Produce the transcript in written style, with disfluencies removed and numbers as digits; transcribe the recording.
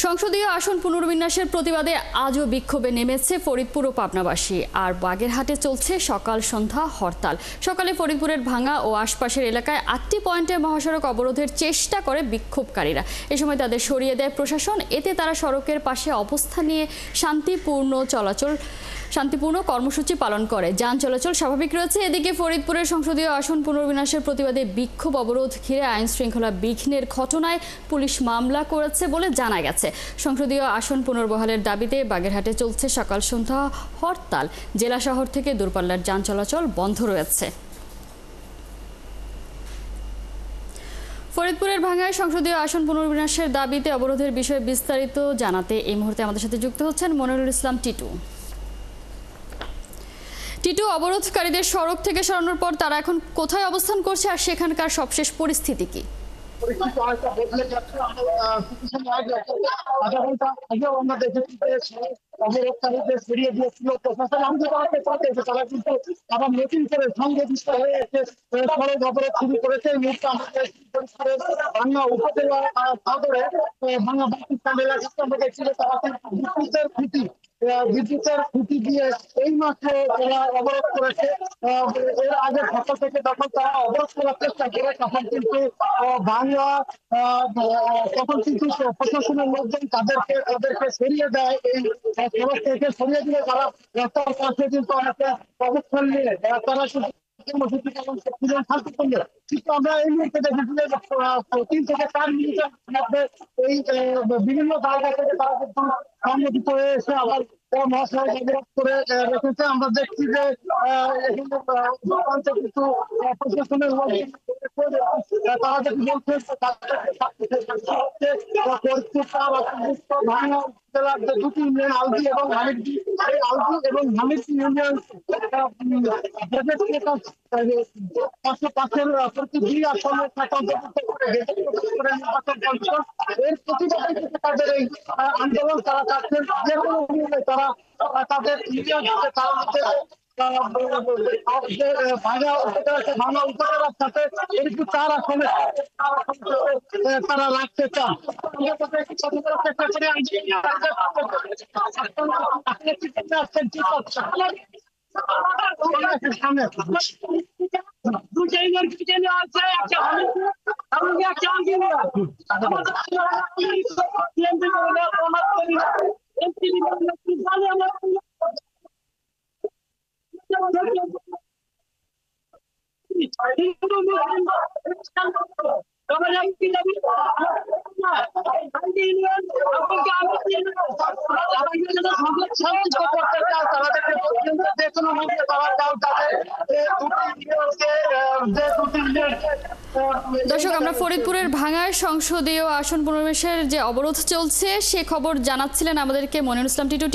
সংসদীয় আসন পুনর্বিন্যাসের প্রতিবাদে আজও বিক্ষোভে নেমেছে ফরিদপুর ও পাবনাবাসী। আর বাগেরহাটে চলছে সকাল সন্ধ্যা হরতাল। সকালে ফরিদপুরের ভাঙ্গা ও আশপাশের এলাকায় 8টি পয়েন্টে মহাসড়ক অবরোধের চেষ্টা করে বিক্ষোভকারীরা। এ সময় তাদের সরিয়ে দেয় প্রশাসন। এতে তারা সড়কের পাশে অবস্থান নিয়ে শান্তিপূর্ণ কর্মসূচি পালন করে। যান চলাচল স্বাভাবিক রয়েছে। এদিকে ফরিদপুরের সংসদীয় আসন পুনর্বিন্যাসের প্রতিবাদে বিক্ষোভ অবরোধ ঘিরে আইন শৃঙ্খলা বিঘ্নের ঘটনায় পুলিশ মামলা করেছে বলে জানা গেছে। সংসদীয় আসন পুনর্বহালের দাবিতে বাগেরহাটে চলছে সকাল সন্ধ্যা হরতাল। জেলা শহর থেকে দূরপাল্লার যান চলাচল বন্ধ রয়েছে। ফরিদপুরের ভাঙ্গায় সংসদীয় আসন পুনর্বিন্যাসের দাবিতে অবরোধের বিষয়ে বিস্তারিত জানাতে এই মুহূর্তে আমাদের সাথে যুক্ত হচ্ছেন মনিরুল ইসলাম টিটু। অবরোধকারীদের সড়ক থেকে সরানোর পর তারা এখন কোথায় অবস্থান করছে আর সেখানকার সবশেষ পরিস্থিতি কি? অবরোধকারীদের সরিয়ে দিয়েছিল প্রশাসন। আমি যে তারা কিন্তু আবার নতুন করে সংগঠিত হয়ে সড়ক অবরোধ শুরু করেছে। এই মুহূর্তে আমাদের ভাঙ্গা উপজেলা সদরে ভাঙ্গা পাকিস্তান এলাকাতে আমরা দেখছি যে তারা বিদ্যুতের খুঁটি দিয়ে এই মাত্র তারা অবরোধ করেছে। এর আগে সকাল থেকে যখন তারা অবরোধ করার চেষ্টা করে তখন কিন্তু প্রশাসনের লোকজন তাদেরকে সরিয়ে দেয়। এই সড়ক থেকে সরিয়ে দিলে তারা রাস্তার কাছে কিন্তু অনেকটা অবস্থান নিয়ে তারা কিন্তু আমরা এই মুহূর্তে দেখেছি যে 3 থেকে 4 মিনিটের মধ্যে এই বিভিন্ন জায়গা থেকে তারা কিন্তু সংগঠিত হয়ে এসে আবার মহাসড়ক অবরোধ করে রেখেছে। আমরা দেখছি যে কিন্তু প্রশাসনের লোক তারা যদি বলছে ভাঙা জেলার যে দুটি ইউনিয়ন আলদি এবং হামিদজি, এই আলদি এবং হামিদজি ইউনিয়ন পাশের প্রতি 2 আসনের এর প্রতিবাদে তাদের এই আন্দোলন তারা চাচ্ছেন যে কোনো মূল্যে তারা তাদের ভাঙা উপজেলার সাথে এরকম 4 আসনে তারা রাখতে চান। দর্শক, আমরা ফরিদপুরের ভাঙ্গায় সংসদীয় আসন পুনর্বিন্যাসের যে অবরোধ চলছে সে খবর জানাচ্ছিলেন আমাদেরকে মনিরুল ইসলাম টিটু।